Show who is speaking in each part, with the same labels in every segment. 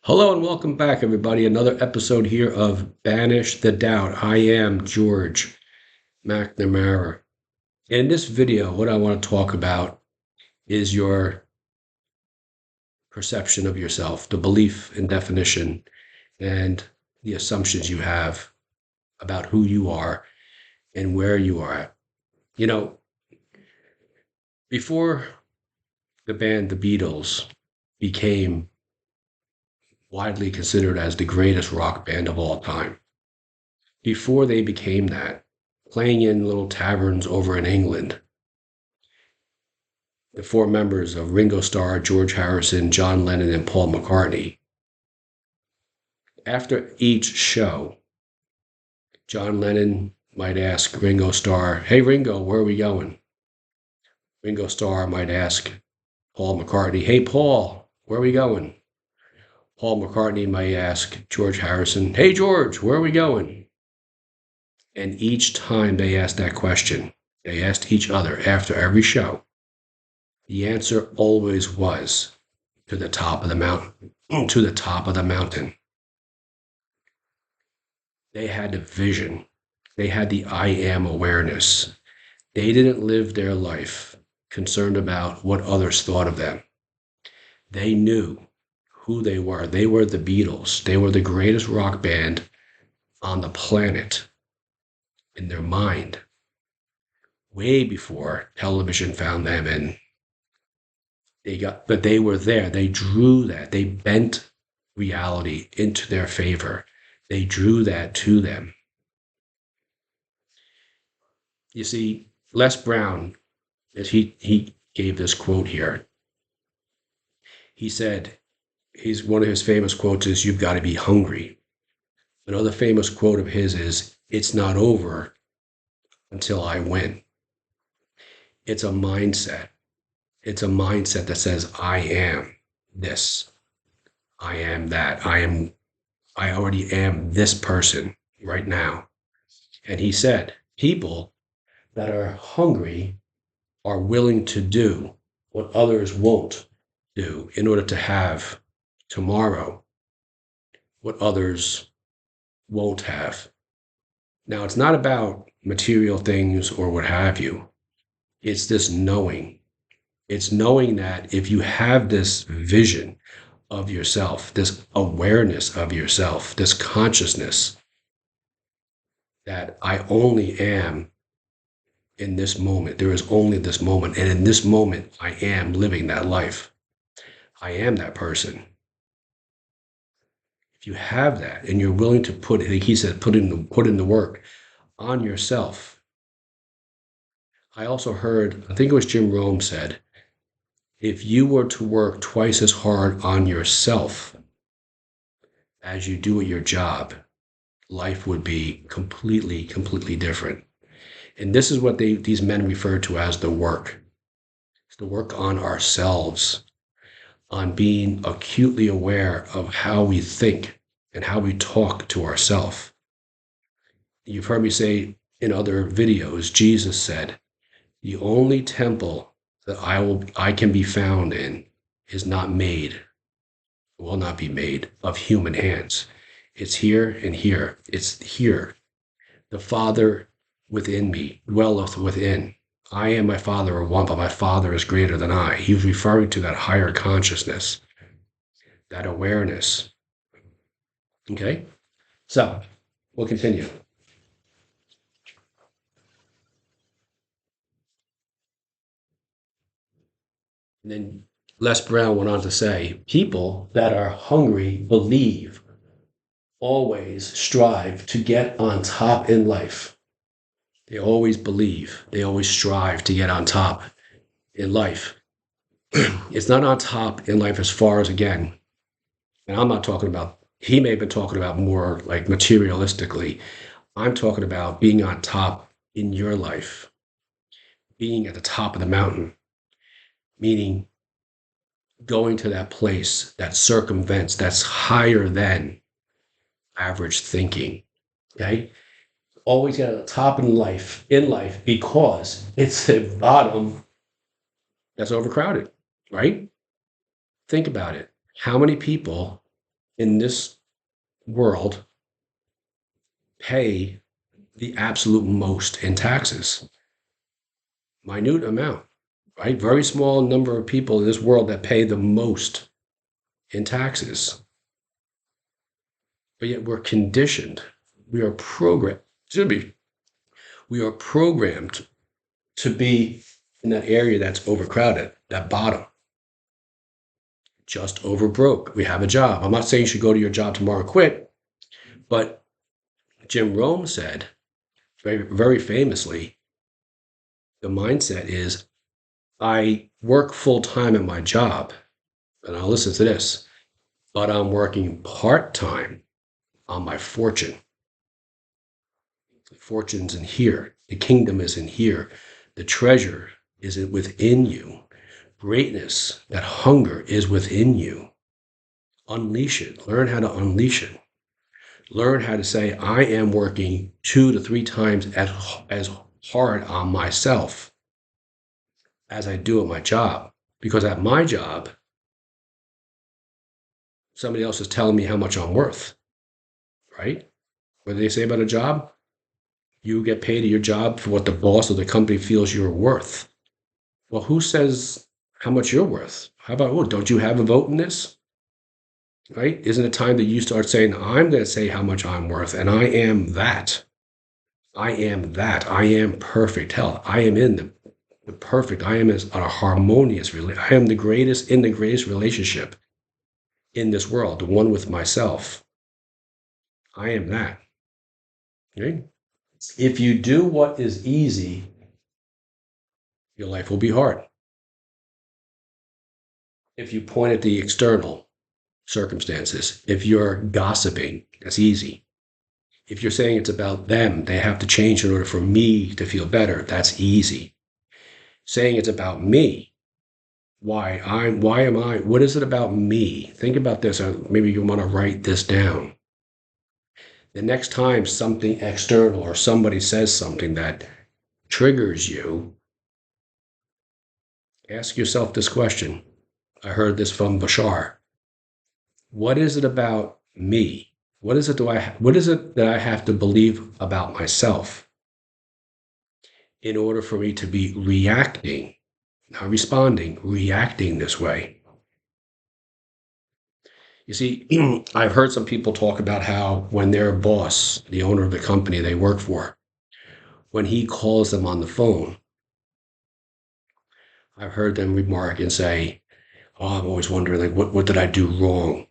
Speaker 1: Hello and welcome back, everybody. Another episode here of Banish the Doubt. I am George McNamara. In this video, what I want to talk about is your perception of yourself, the belief and definition, and the assumptions you have about who you are and where you are at. You know, before the band The Beatles became widely considered as the greatest rock band of all time, before they became that, playing in little taverns over in England, the four members of Ringo Starr, George Harrison, John Lennon, and Paul McCartney, after each show, John Lennon might ask Ringo Starr, "Hey Ringo, where are we going?" Ringo Starr might ask Paul McCartney, "Hey Paul, where are we going?" Paul McCartney might ask George Harrison, "Hey George, where are we going?" And each time they asked that question, they asked each other after every show, the answer always was to the top of the mountain, to the top of the mountain. They had the vision. They had the I am awareness. They didn't live their life concerned about what others thought of them. They knew who they were. They were the Beatles. They were the greatest rock band on the planet in their mind, way before television found them, and but they were there. They drew that. They bent reality into their favor. They drew that to them. You see, Les Brown, as he gave this quote here, he said, he's one of his famous quotes is, "You've got to be hungry." Another famous quote of his is, "It's not over until I win." It's a mindset. It's a mindset that says, I am this. I am that. I already am this person right now. And he said, people that are hungry are willing to do what others won't do in order to have tomorrow what others won't have. Now, it's not about material things or what have you. It's this knowing. It's knowing that if you have this vision of yourself, this awareness of yourself, this consciousness that I only am in this moment, there is only this moment. And in this moment, I am living that life. I am that person. If you have that and you're willing to put, like he said, put in the work on yourself. I also heard, I think it was Jim Rome said, if you were to work twice as hard on yourself as you do at your job, life would be completely different. And this is what these men refer to as the work. It's the work on ourselves, on being acutely aware of how we think and how we talk to ourselves. You've heard me say in other videos, Jesus said, the only temple that I can be found in is not made, will not be made of human hands. It's here and here. It's here. The Father within me dwelleth within. I and my Father are one, but my Father is greater than I. He's referring to that higher consciousness, that awareness. Okay? So, we'll continue. And then Les Brown went on to say, people that are hungry believe, always strive to get on top in life. They always believe, they always strive to get on top in life. It's not on top in life as far as, again, and I'm not talking about, he may have been talking about more like materialistically. I'm talking about being on top in your life, being at the top of the mountain, meaning going to that place that circumvents, that's higher than average thinking. Okay? Always get at the top in life because it's the bottom that's overcrowded, right? Think about it. How many people in this world pay the absolute most in taxes. Minute amount, right? Very small number of people in this world that pay the most in taxes. But yet we're conditioned. We are programmed, excuse me, we are programmed to be in that area that's overcrowded, that bottom, just over broke. We have a job. I'm not saying you should go to your job tomorrow and quit, but Jim Rome said very, very famously, the mindset is I work full time at my job. And I'll listen to this, but I'm working part time on my fortune. The fortune's in here. The kingdom is in here. The treasure is within you. Greatness, that hunger is within you. Unleash it. Learn how to unleash it. Learn how to say, I am working 2 to 3 times as hard on myself as I do at my job. Because at my job, somebody else is telling me how much I'm worth, right? What do they say about a job? You get paid at your job for what the boss of the company feels you're worth. Well, who says how much you're worth? How about, oh, don't you have a vote in this? Right? Isn't it time that you start saying, I'm going to say how much I'm worth, and I am that. I am that. I am perfect. Hell, I am in the perfect. I am as a harmonious relationship. I am the greatest in the greatest relationship in this world, the one with myself. I am that. Okay? If you do what is easy, your life will be hard. If you point at the external circumstances, if you're gossiping, that's easy. If you're saying it's about them, they have to change in order for me to feel better, that's easy. Saying it's about me, why am I, what is it about me? Think about this, or maybe you want to write this down. The next time something external or somebody says something that triggers you, ask yourself this question. I heard this from Bashar. What is it about me? What is it that I have to believe about myself in order for me to be reacting, not responding, reacting this way? You see, I've heard some people talk about how when their boss, the owner of the company they work for, when he calls them on the phone, I've heard them remark and say, oh, I'm always wondering, like, what did I do wrong?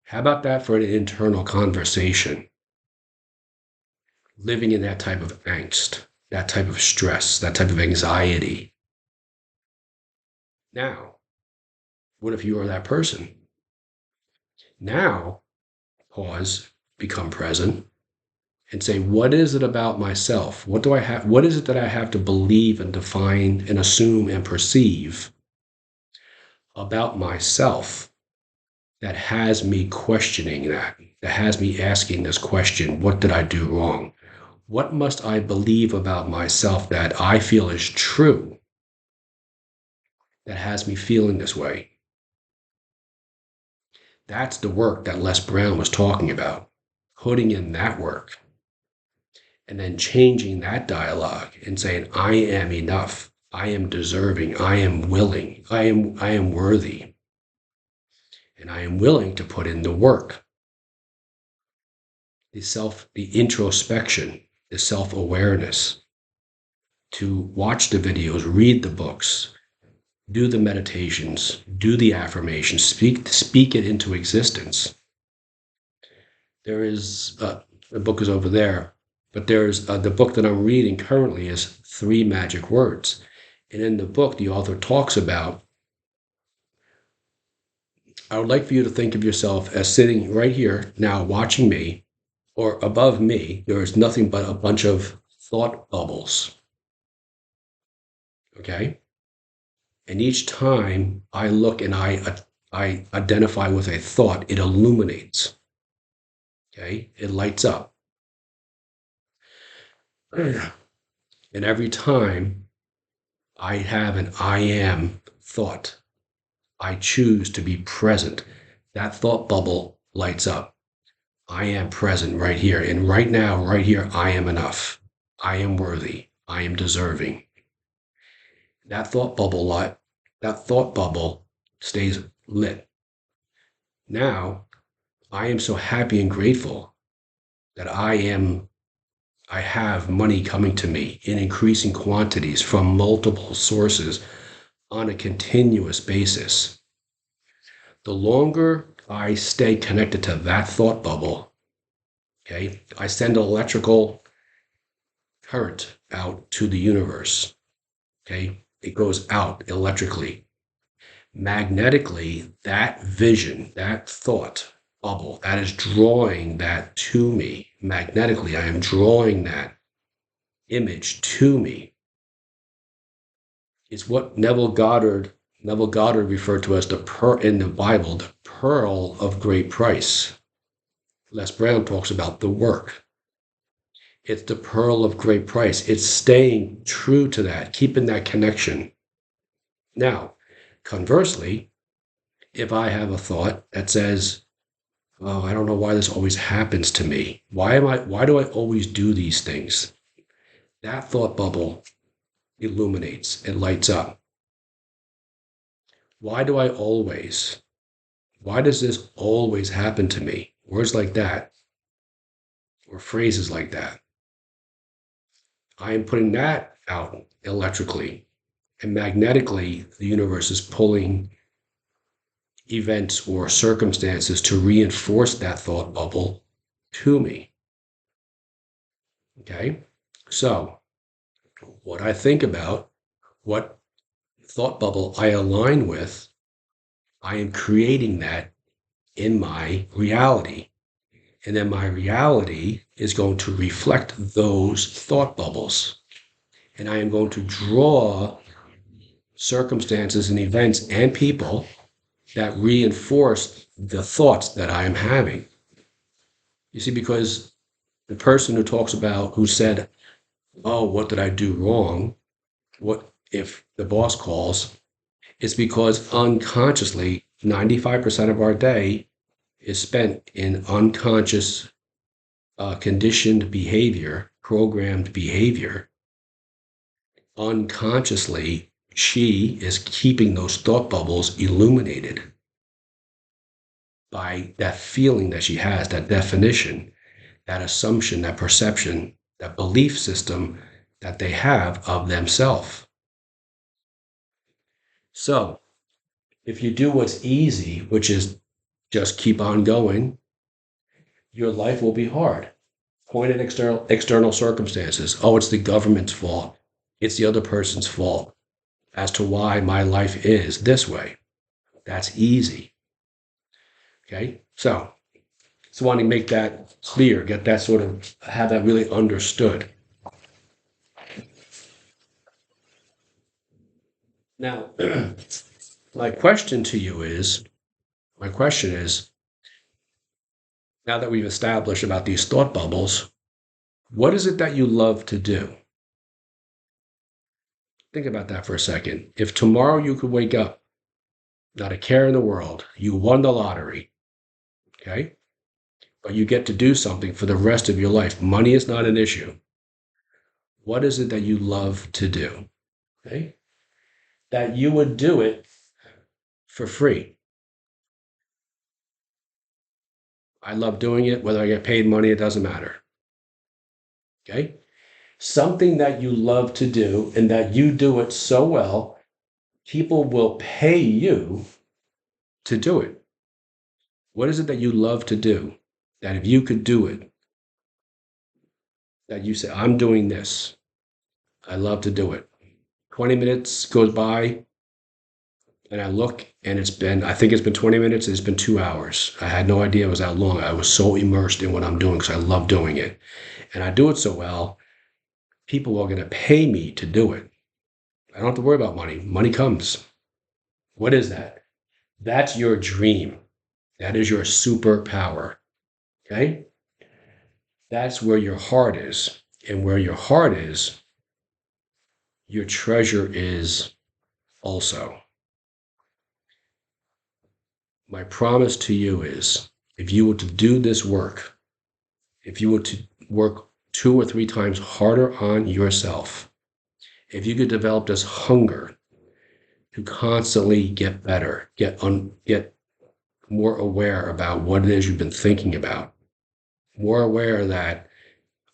Speaker 1: How about that for an internal conversation? Living in that type of angst, that type of stress, that type of anxiety. Now, what if you are that person? Now, pause, become present, and say, what is it about myself? What do I have? What is it that I have to believe and define and assume and perceive about myself that has me questioning that has me asking this question, what did I do wrong? What must I believe about myself that I feel is true that has me feeling this way? That's the work that Les Brown was talking about, putting in that work and then changing that dialogue and saying, I am enough. I am deserving. I am willing. I am worthy. And I am willing to put in the work, the introspection, the self-awareness, to watch the videos, read the books, do the meditations, do the affirmations, speak it into existence. There is the book is over there, but there's the book that I'm reading currently is 3 Magic Words, and in the book the author talks about. I would like for you to think of yourself as sitting right here now, watching me, or above me. There is nothing but a bunch of thought bubbles. Okay. And each time I look and I identify with a thought, it illuminates. Okay, it lights up. And every time I have an I am thought, I choose to be present. That thought bubble lights up. I am present right here. And right now, right here, I am enough. I am worthy. I am deserving. That thought bubble light, that thought bubble stays lit. Now, I am so happy and grateful that I have money coming to me in increasing quantities from multiple sources on a continuous basis. The longer I stay connected to that thought bubble, okay, I send an electrical current out to the universe. Okay, it goes out electrically. Magnetically, that vision, that thought bubble, that is drawing that to me. Magnetically, I am drawing that image to me. It's what Neville Goddard referred to as the pearl in the Bible, the pearl of great price. Les Brown talks about the work. It's the pearl of great price. It's staying true to that, keeping that connection. Now, conversely, if I have a thought that says, "Oh, I don't know why this always happens to me. Why do I always do these things?" That thought bubble illuminates, it lights up. Why do I always? Why does this always happen to me? Words like that, or phrases like that. I am putting that out electrically, and magnetically, the universe is pulling events or circumstances to reinforce that thought bubble to me. Okay? So, what I think about, what thought bubble I align with, I am creating that in my reality. And then my reality is going to reflect those thought bubbles. And I am going to draw circumstances and events and people that reinforce the thoughts that I am having. You see, because the person who said, "Oh, what did I do wrong?" What if the boss calls? It's because unconsciously, 95% of our day is spent in unconscious, conditioned behavior, programmed behavior. Unconsciously, she is keeping those thought bubbles illuminated by that feeling that she has, that definition, that assumption, that perception, that belief system that they have of themselves. So, if you do what's easy, which is just keep on going, your life will be hard. Point at external circumstances. Oh, it's the government's fault. It's the other person's fault as to why my life is this way. That's easy. Okay? So wanting to make that clear, get that sort of, have that really understood. Now, my question to you is, my question is, now that we've established about these thought bubbles, what is it that you love to do? Think about that for a second. If tomorrow you could wake up, not a care in the world, you won the lottery, okay? But you get to do something for the rest of your life. Money is not an issue. What is it that you love to do? Okay? That you would do it for free. I love doing it, whether I get paid money, it doesn't matter. Okay? Something that you love to do and that you do it so well, people will pay you to do it. What is it that you love to do? That if you could do it, that you say, "I'm doing this. I love to do it." 20 minutes goes by and I look and I think it's been 20 minutes. It's been 2 hours. I had no idea it was that long. I was so immersed in what I'm doing because I love doing it. And I do it so well, people are going to pay me to do it. I don't have to worry about money. Money comes. What is that? That's your dream. That is your superpower. Okay? That's where your heart is. And where your heart is, your treasure is also. My promise to you is if you were to do this work, if you were to work 2 or 3 times harder on yourself, if you could develop this hunger to constantly get better, get more aware about what it is you've been thinking about, more aware that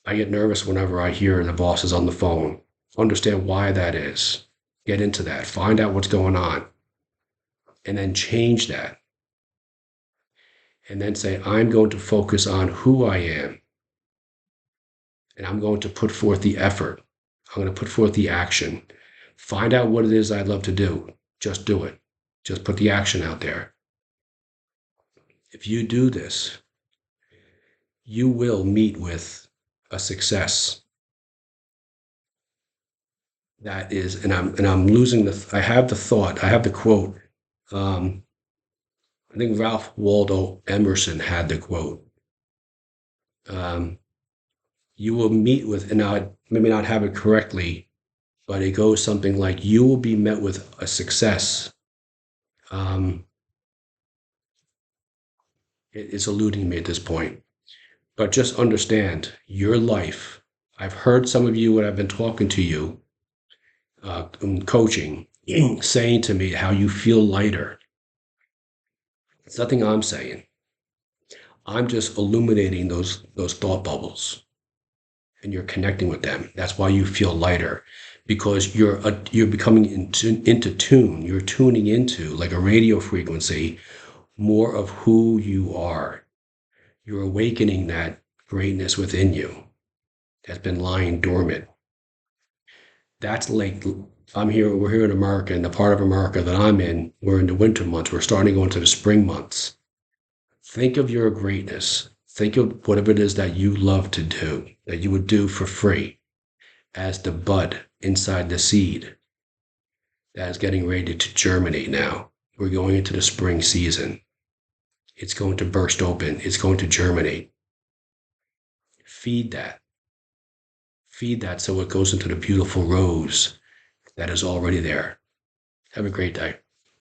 Speaker 1: I get nervous whenever I hear the boss is on the phone. Understand why that is. Get into that. Find out what's going on. And then change that. And then say, I'm going to focus on who I am. And I'm going to put forth the effort. I'm going to put forth the action. Find out what it is I'd love to do. Just do it. Just put the action out there. If you do this, you will meet with a success that is, and I'm losing I have the thought, I have the quote. I think Ralph Waldo Emerson had the quote. Um, you will meet with, and I maybe not have it correctly, but it goes something like, you will be met with a success. Um, it's eluding me at this point, but just understand your life. I've heard some of you when I've been talking to you, coaching, saying to me how you feel lighter. It's nothing I'm saying. I'm just illuminating those thought bubbles, and you're connecting with them. That's why you feel lighter, because you're becoming into tune. You're tuning into, like a radio frequency, more of who you are. You're awakening that greatness within you that's been lying dormant. That's like, we're here in America, and the part of America that I'm in, we're in the winter months. We're starting to go into the spring months. Think of your greatness. Think of whatever it is that you love to do, that you would do for free, as the bud inside the seed that is getting ready to germinate now. We're going into the spring season. It's going to burst open. It's going to germinate. Feed that. Feed that so it goes into the beautiful rose that is already there. Have a great day.